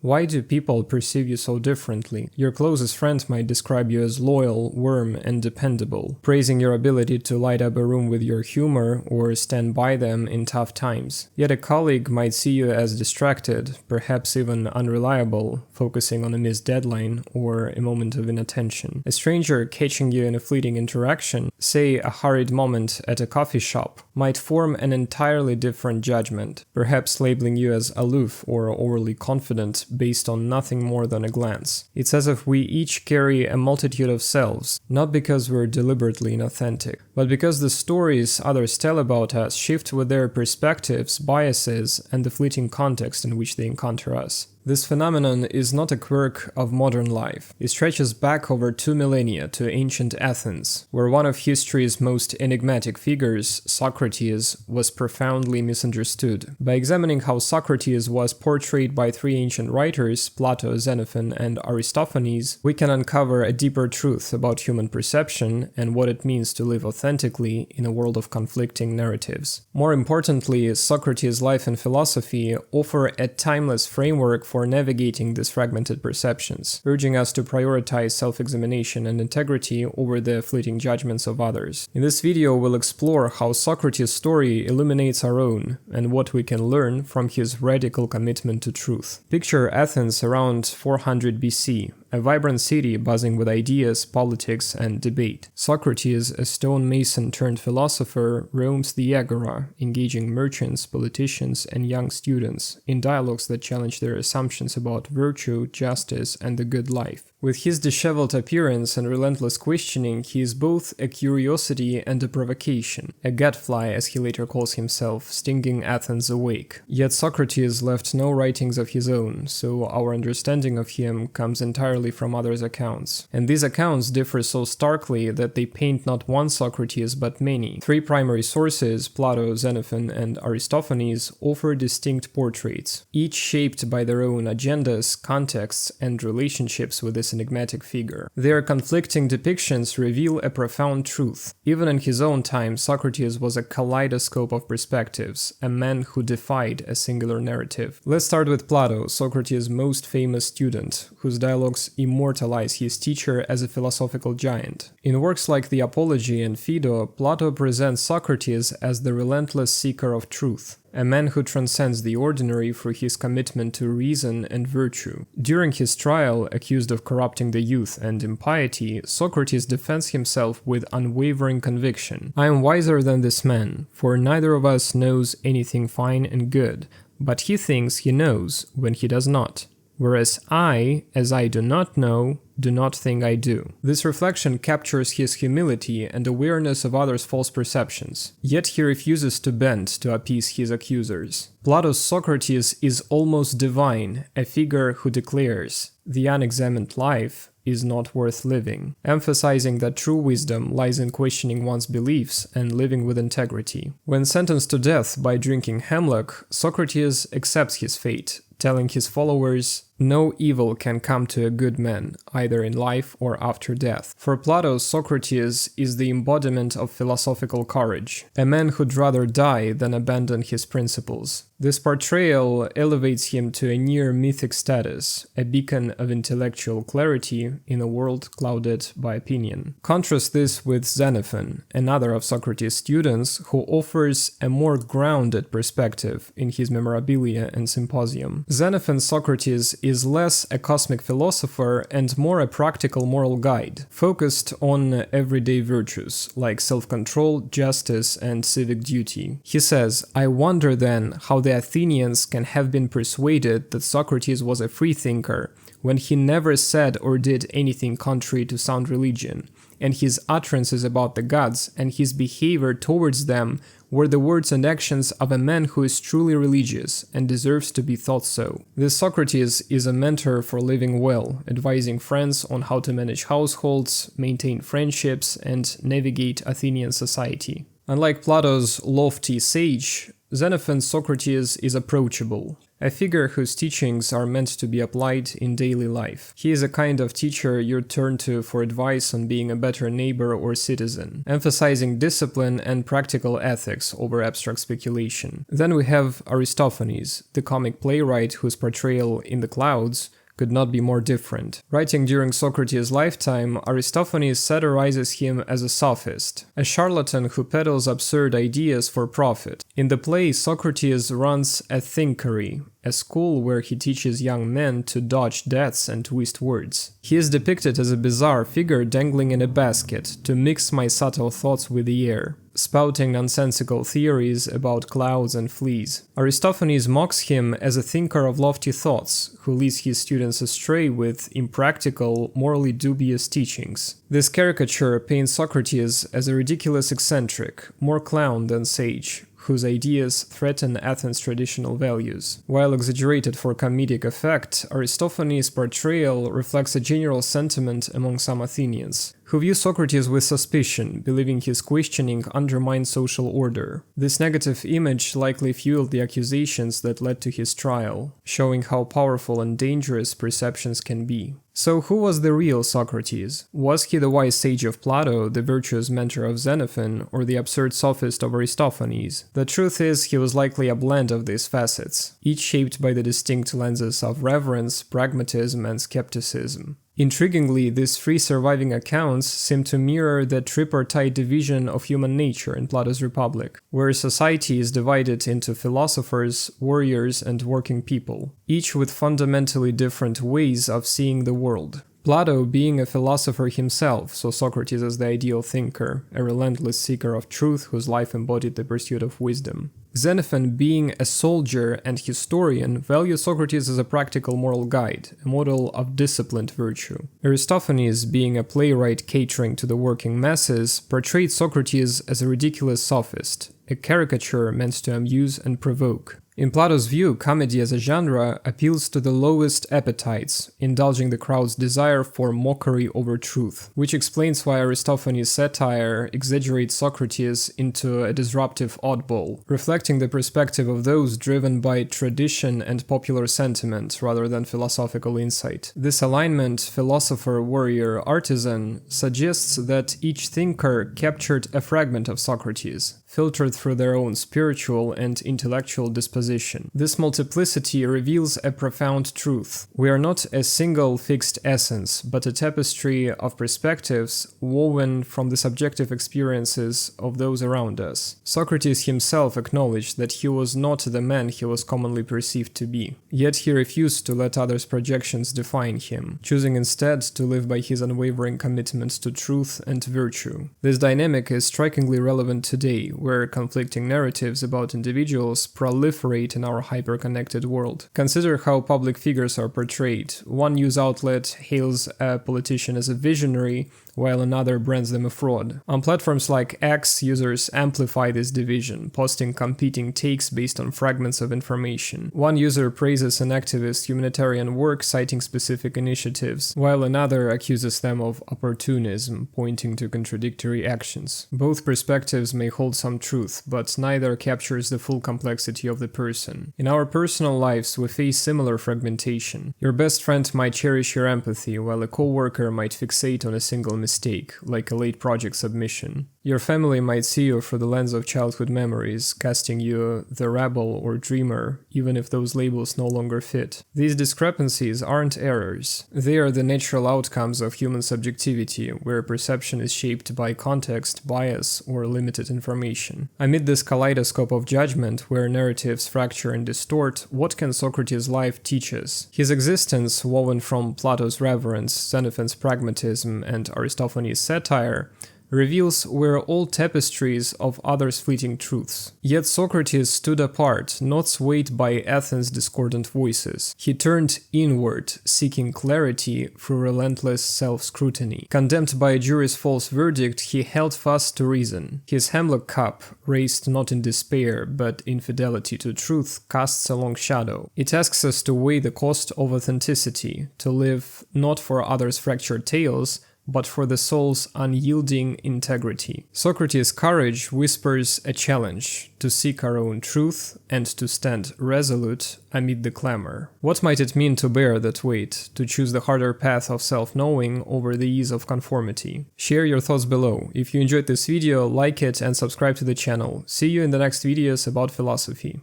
Why do people perceive you so differently? Your closest friend might describe you as loyal, warm, and dependable, praising your ability to light up a room with your humor or stand by them in tough times. Yet a colleague might see you as distracted, perhaps even unreliable, focusing on a missed deadline or a moment of inattention. A stranger catching you in a fleeting interaction, say a hurried moment at a coffee shop, might form an entirely different judgment, perhaps labeling you as aloof or overly confident based on nothing more than a glance. It's as if we each carry a multitude of selves, not because we're deliberately inauthentic, but because the stories others tell about us shift with their perspectives, biases, and the fleeting context in which they encounter us. This phenomenon is not a quirk of modern life. It stretches back over 2 millennia to ancient Athens, where one of history's most enigmatic figures, Socrates, was profoundly misunderstood. By examining how Socrates was portrayed by three ancient writers, Plato, Xenophon, and Aristophanes, we can uncover a deeper truth about human perception and what it means to live authentically in a world of conflicting narratives. More importantly, Socrates' life and philosophy offer a timeless framework for navigating these fragmented perceptions, urging us to prioritize self-examination and integrity over the fleeting judgments of others. In this video, we'll explore how Socrates' story illuminates our own and what we can learn from his radical commitment to truth. Picture Athens around 400 BC. A vibrant city buzzing with ideas, politics, and debate. Socrates, a stonemason turned philosopher, roams the agora, engaging merchants, politicians, and young students in dialogues that challenge their assumptions about virtue, justice, and the good life. With his disheveled appearance and relentless questioning, he is both a curiosity and a provocation, a gadfly as he later calls himself, stinging Athens awake. Yet Socrates left no writings of his own, so our understanding of him comes entirely from others' accounts. And these accounts differ so starkly that they paint not one Socrates but many. Three primary sources, Plato, Xenophon, and Aristophanes, offer distinct portraits, each shaped by their own agendas, contexts, and relationships with this enigmatic figure. Their conflicting depictions reveal a profound truth. Even in his own time, Socrates was a kaleidoscope of perspectives, a man who defied a singular narrative. Let's start with Plato, Socrates' most famous student, whose dialogues immortalize his teacher as a philosophical giant. In works like the Apology and Phaedo, Plato presents Socrates as the relentless seeker of truth, a man who transcends the ordinary through his commitment to reason and virtue. During his trial, accused of corrupting the youth and impiety, Socrates defends himself with unwavering conviction. "I am wiser than this man, for neither of us knows anything fine and good, but he thinks he knows when he does not. Whereas I, as I do not know, do not think I do." This reflection captures his humility and awareness of others' false perceptions. Yet he refuses to bend to appease his accusers. Plato's Socrates is almost divine, a figure who declares, "The unexamined life is not worth living," emphasizing that true wisdom lies in questioning one's beliefs and living with integrity. When sentenced to death by drinking hemlock, Socrates accepts his fate, telling his followers, "No evil can come to a good man, either in life or after death." For Plato, Socrates is the embodiment of philosophical courage, a man who'd rather die than abandon his principles. This portrayal elevates him to a near mythic status, a beacon of intellectual clarity in a world clouded by opinion. Contrast this with Xenophon, another of Socrates' students, who offers a more grounded perspective in his Memorabilia and Symposium. Xenophon's Socrates is less a cosmic philosopher and more a practical moral guide, focused on everyday virtues like self-control, justice, and civic duty. He says, "I wonder then how the Athenians can have been persuaded that Socrates was a freethinker when he never said or did anything contrary to sound religion, and his utterances about the gods and his behavior towards them were the words and actions of a man who is truly religious and deserves to be thought so." This Socrates is a mentor for living well, advising friends on how to manage households, maintain friendships, and navigate Athenian society. Unlike Plato's lofty sage, Xenophon's Socrates is approachable, a figure whose teachings are meant to be applied in daily life. He is a kind of teacher you turn to for advice on being a better neighbor or citizen, emphasizing discipline and practical ethics over abstract speculation. Then we have Aristophanes, the comic playwright whose portrayal in The Clouds could not be more different. Writing during Socrates' lifetime, Aristophanes satirizes him as a sophist, a charlatan who peddles absurd ideas for profit. In the play, Socrates runs a thinkery, a school where he teaches young men to dodge deaths and twist words. He is depicted as a bizarre figure dangling in a basket to mix my subtle thoughts with the air, spouting nonsensical theories about clouds and fleas. Aristophanes mocks him as a thinker of lofty thoughts, who leads his students astray with impractical, morally dubious teachings. This caricature paints Socrates as a ridiculous eccentric, more clown than sage, whose ideas threaten Athens' traditional values. While exaggerated for comedic effect, Aristophanes' portrayal reflects a general sentiment among some Athenians, who view Socrates with suspicion, believing his questioning undermines social order. This negative image likely fueled the accusations that led to his trial, showing how powerful and dangerous perceptions can be. So who was the real Socrates? Was he the wise sage of Plato, the virtuous mentor of Xenophon, or the absurd sophist of Aristophanes? The truth is, he was likely a blend of these facets, each shaped by the distinct lenses of reverence, pragmatism, and skepticism. Intriguingly, these three surviving accounts seem to mirror the tripartite division of human nature in Plato's Republic, where society is divided into philosophers, warriors, and working people, each with fundamentally different ways of seeing the world. Plato, being a philosopher himself, saw Socrates as the ideal thinker, a relentless seeker of truth whose life embodied the pursuit of wisdom. Xenophon, being a soldier and historian, valued Socrates as a practical moral guide, a model of disciplined virtue. Aristophanes, being a playwright catering to the working masses, portrayed Socrates as a ridiculous sophist, a caricature meant to amuse and provoke. In Plato's view, comedy as a genre appeals to the lowest appetites, indulging the crowd's desire for mockery over truth, which explains why Aristophanes' satire exaggerates Socrates into a disruptive oddball, reflecting the perspective of those driven by tradition and popular sentiment rather than philosophical insight. This alignment, philosopher, warrior, artisan, suggests that each thinker captured a fragment of Socrates, filtered through their own spiritual and intellectual disposition. This multiplicity reveals a profound truth. We are not a single fixed essence, but a tapestry of perspectives woven from the subjective experiences of those around us. Socrates himself acknowledged that he was not the man he was commonly perceived to be. Yet he refused to let others' projections define him, choosing instead to live by his unwavering commitment to truth and virtue. This dynamic is strikingly relevant today, where conflicting narratives about individuals proliferate in our hyper-connected world. Consider how public figures are portrayed. One news outlet hails a politician as a visionary, while another brands them a fraud. On platforms like X, users amplify this division, posting competing takes based on fragments of information. One user praises an activist's humanitarian work, citing specific initiatives, while another accuses them of opportunism, pointing to contradictory actions. Both perspectives may hold some truth, but neither captures the full complexity of the person. In our personal lives, we face similar fragmentation. Your best friend might cherish your empathy, while a co-worker might fixate on a single mistake, like a late project submission. Your family might see you through the lens of childhood memories, casting you the rebel or dreamer, even if those labels no longer fit. These discrepancies aren't errors. They are the natural outcomes of human subjectivity, where perception is shaped by context, bias, or limited information. Amid this kaleidoscope of judgment, where narratives fracture and distort, what can Socrates' life teach us? His existence, woven from Plato's reverence, Xenophon's pragmatism, and Aristophanes' satire, reveals we're all tapestries of others' fleeting truths. Yet Socrates stood apart, not swayed by Athens' discordant voices. He turned inward, seeking clarity through relentless self-scrutiny. Condemned by a jury's false verdict, he held fast to reason. His hemlock cup, raised not in despair, but in fidelity to truth, casts a long shadow. It asks us to weigh the cost of authenticity, to live not for others' fractured tales, but for the soul's unyielding integrity. Socrates' courage whispers a challenge to seek our own truth and to stand resolute amid the clamor. What might it mean to bear that weight, to choose the harder path of self-knowing over the ease of conformity? Share your thoughts below. If you enjoyed this video, like it and subscribe to the channel. See you in the next videos about philosophy.